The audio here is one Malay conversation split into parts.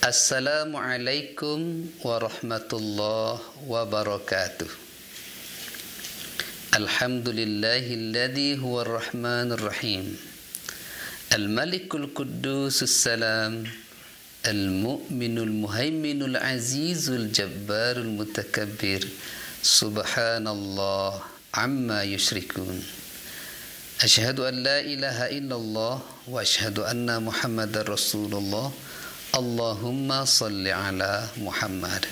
Assalamualaikum warahmatullahi wabarakatuh. Alhamdulillahilladzi huwa ar-rahmanur rahim. Al-malikul quddusus salam. Al-mu'minul muhaiminul azizul jabbarul mutakabbir. Subhanallah amma yusyrikun. Asyhadu an la ilaha illallah wa asyhadu anna Muhammadar Rasulullah. Allahumma salli ala Muhammad.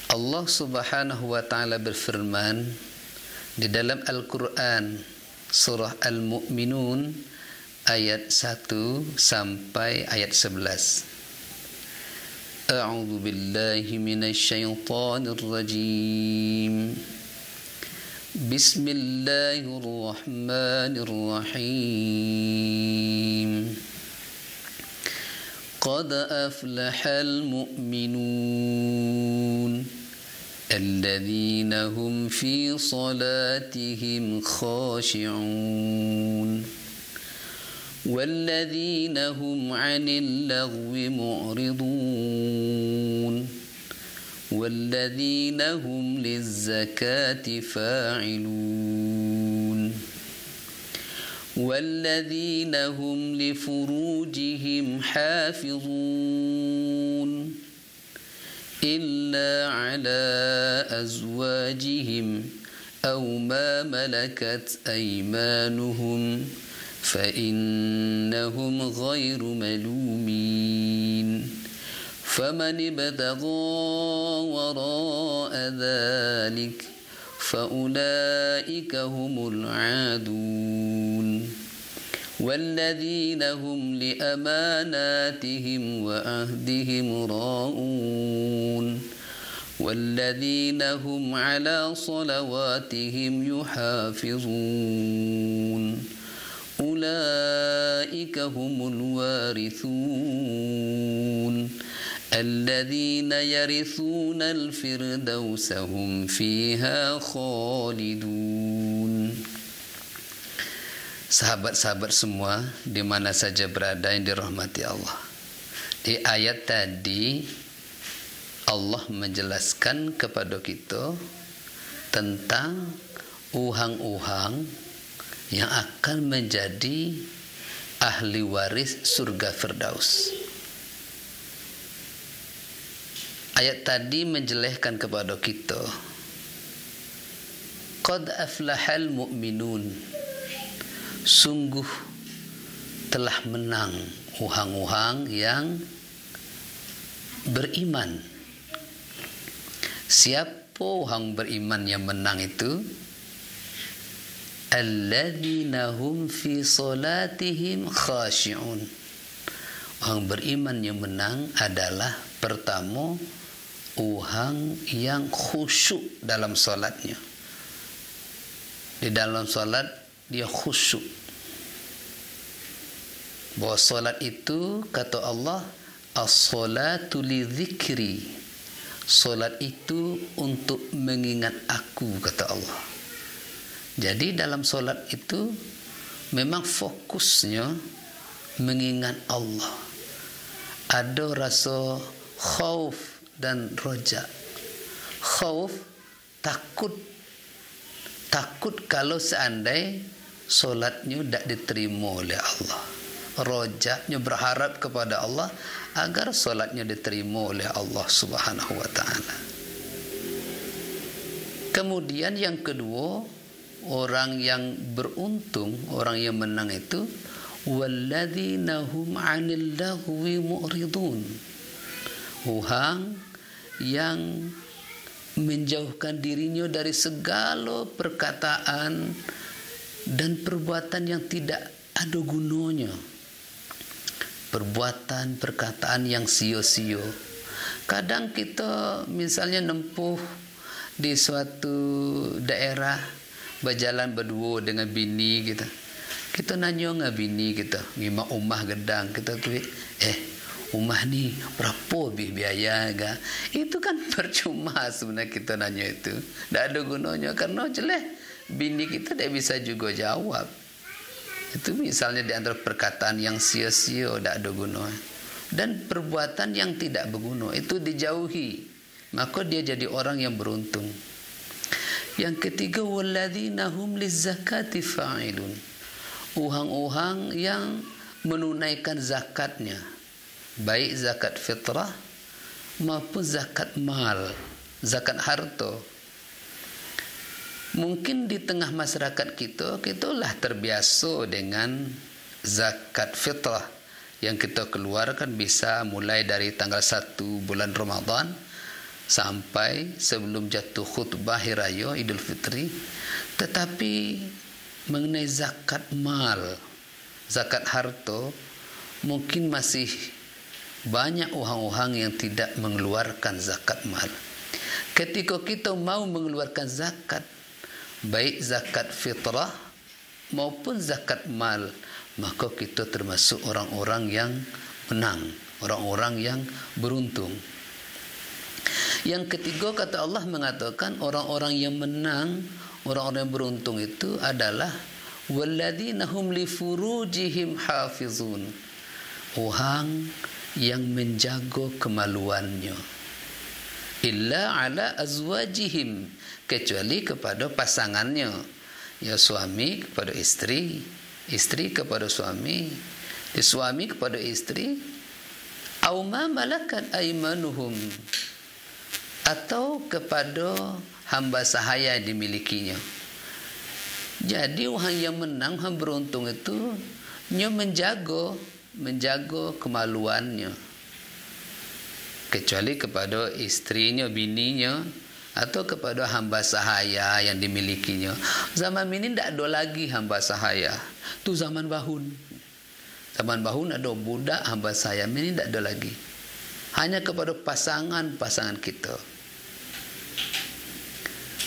Allah Subhanahu wa taala berfirman di dalam Al-Qur'an surah Al-Mu'minun ayat 1 sampai ayat 11. A'udzu billahi minasy syaithanir rajim. Bismillahirrahmanirrahim. قد أفلح المؤمنون الذين هم في صلاتهم خاشعون والذين هم عن اللغو معرضون والذين هم للزكاة فاعلون والذين هم لفروجهم حافظون إلا على أزواجهم أو ما ملكت أيمانهم فإنهم غير ملومين فمن ابتغى وراء ذلك فأولئك هم العادون والذين هم لأماناتهم وعهدهم راعون والذين هم على صلواتهم يحافظون أولئك هم الوارثون الذين يرثون الفردوس هم فيها خالدون. Sahabat-sahabat semua di mana saja berada yang dirahmati Allah. Di ayat tadi Allah menjelaskan kepada kita tentang uhang-uhang yang akan menjadi ahli waris surga Firdaus. Ayat tadi menjelaskan kepada kita qad aflahal mu'minun, sungguh telah menang uhang-uhang yang beriman. Siapa uhang beriman yang menang itu? Alladzina hum fi salatihim khashi'un. Uhang beriman yang menang adalah pertama, uhang yang khusyuk dalam solatnya. Di dalam solat dia khusyuk. Bahwa solat itu kata Allah, as-salatu li dzikri. Solat itu untuk mengingat aku, kata Allah. Jadi dalam solat itu memang fokusnya mengingat Allah. Ada rasa khauf dan roja. Khauf, takut kalau seandainya solatnya tidak diterima oleh Allah. Rojanya berharap kepada Allah agar solatnya diterima oleh Allah Subhanahu wa taala. Kemudian yang kedua, orang yang beruntung, orang yang menang itu walladzina hum 'anil laghwi mu'ridun. Uhang yang menjauhkan dirinya dari segala perkataan dan perbuatan yang tidak ada gunanya. Perbuatan, perkataan yang sia-sia. Kadang kita misalnya nempuh di suatu daerah, berjalan berdua dengan bini kita. Kita nanya dengan bini kita, memang rumah gedang kita tu, rumah ni berapa biaya ga? Itu kan percuma sebenarnya kita nanya itu. Tak ada gunanya karena jelas bini kita tak bisa juga jawab. Itu misalnya di antara perkataan yang sia-sia, tak ada guna. dan perbuatan yang tidak berguna itu dijauhi, maka dia jadi orang yang beruntung. Yang ketiga, walladzina hum lizzakati fa'ilun, orang-orang yang menunaikan zakatnya, baik zakat fitrah maupun zakat mal, zakat harta. Mungkin di tengah masyarakat kita lah terbiasa dengan zakat fitrah yang kita keluarkan bisa mulai dari tanggal 1 bulan Ramadan sampai sebelum jatuh khutbah hari raya Idul Fitri. Tetapi mengenai zakat mal, zakat harta, mungkin masih banyak orang-orang yang tidak mengeluarkan zakat mal. Ketika kita mau mengeluarkan zakat, baik zakat fitrah maupun zakat mal, maka kita termasuk orang-orang yang menang, orang-orang yang beruntung. Yang ketiga, kata Allah mengatakan orang-orang yang menang, orang-orang yang beruntung itu adalah walladzina hum li furujihim hafizun, orang yang menjaga kemaluannya, illa ala azwajihim, kecuali kepada pasangannya, ya suami kepada istri, istri kepada suami, suami kepada istri, au ma malakat aimanuhum, atau kepada hamba sahaya yang dimilikinya. Jadi orang yang menang, orang beruntung itu nya menjaga kemaluannya, kecuali kepada istrinya, bininya, atau kepada hamba sahaya yang dimilikinya. Zaman ini tidak ada lagi hamba sahaya. Itu zaman bahun. Zaman bahun ada budak hamba sahaya. Ini tidak ada lagi. Hanya kepada pasangan-pasangan kita.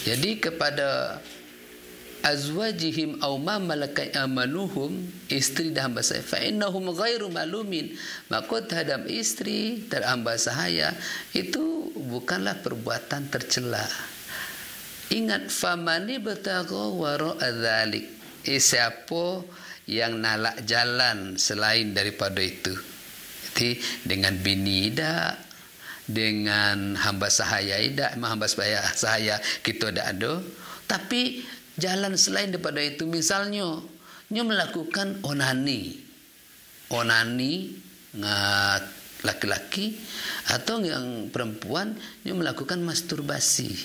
Jadi kepada azwajihim aw ma malakat amanuhum, istri dan hamba sahaya, fa innahum ghairu malumin, maka terhadap istri, terhadap hamba sahaya itu bukanlah perbuatan tercela. Ingat, famani batagha wara'a dzalik, siapa yang nalak jalan selain daripada itu. Jadi dengan bini tidak, dengan hamba sahaya tidak, hamba sahaya kita tidak ada, tapi jalan selain daripada itu, misalnya dia melakukan onani laki-laki, atau yang perempuan dia melakukan masturbasi,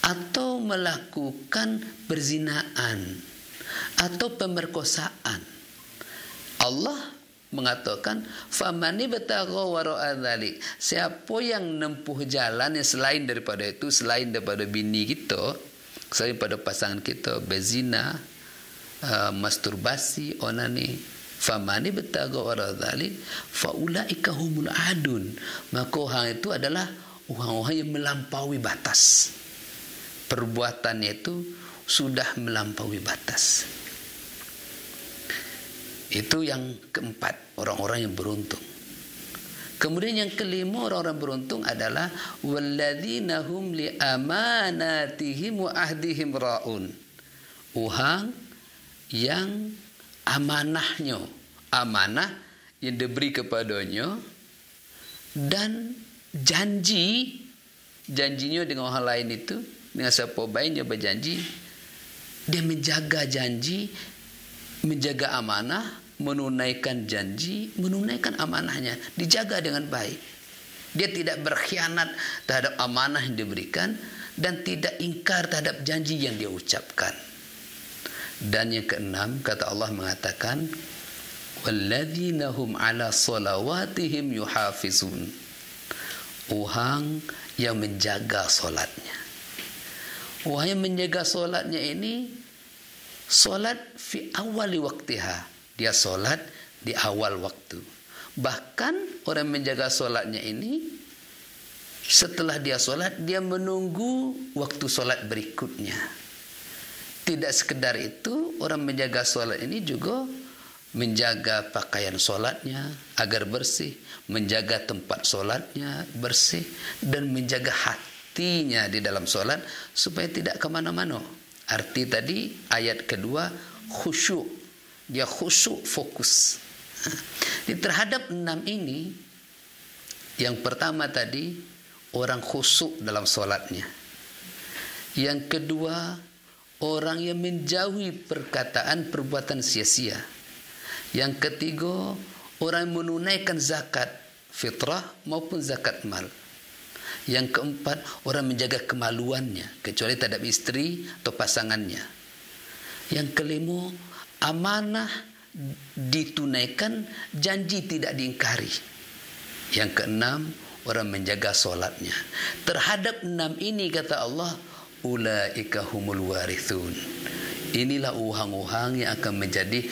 atau melakukan perzinaan, atau pemerkosaan. Allah mengatakan famani batagha wara'a dzalik, siapa yang menempuh jalan yang selain daripada itu, selain daripada bini kita, selain pada pasangan kita, berzina, masturbasi, onani, famani batagha wara'a dzalik faulaika humul adun, maka orang itu adalah orang-orang yang melampaui batas. Perbuatannya itu sudah melampaui batas. Itu yang keempat, orang-orang yang beruntung. Kemudian yang kelima, orang-orang beruntung adalah walladzina hum li amanatihim wa ahdihim raun, orang yang amanahnya, amanah yang diberi kepadanya, dan janjinya dengan orang lain itu, dengan siapa baik dia berjanji, dia menjaga janji, menjaga amanah, menunaikan janji, menunaikan amanahnya, dijaga dengan baik. Dia tidak berkhianat terhadap amanah yang diberikan dan tidak ingkar terhadap janji yang dia ucapkan. Dan yang keenam, kata Allah mengatakan walladzina hum ala salawatihim yuhafizun, orang yang menjaga solatnya. Orang yang menjaga solatnya ini, solat fi awali waktiha, dia solat di awal waktu. Bahkan orang menjaga solatnya ini, setelah dia solat, dia menunggu waktu solat berikutnya. Tidak sekedar itu, orang menjaga solat ini juga menjaga pakaian solatnya agar bersih, menjaga tempat solatnya bersih, dan menjaga hatinya di dalam solat supaya tidak kemana-mana. Arti tadi ayat kedua, khusyuk. Dia khusyuk, fokus. Terhadap 6 ini, yang pertama tadi, orang khusyuk dalam solatnya. Yang kedua, orang yang menjauhi perkataan perbuatan sia-sia. Yang ketiga, orang yang menunaikan zakat fitrah maupun zakat mal. Yang keempat, orang menjaga kemaluannya, kecuali terhadap istri atau pasangannya. Yang kelima, amanah ditunaikan, janji tidak diingkari. Yang keenam, orang menjaga solatnya. Terhadap 6 ini kata Allah, ulaika humul warithun. Inilah orang-orang yang akan menjadi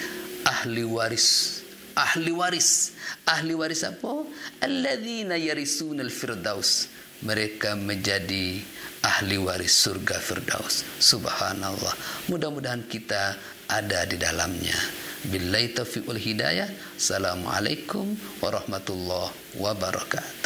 ahli waris. Ahli waris. Ahli waris apa? Alladzina yarisunal firdaus. Mereka menjadi ahli waris surga firdaus. Subhanallah. Mudah-mudahan kita ada di dalamnya. Billahi taufiq wal hidayah. Assalamualaikum warahmatullahi wabarakatuh.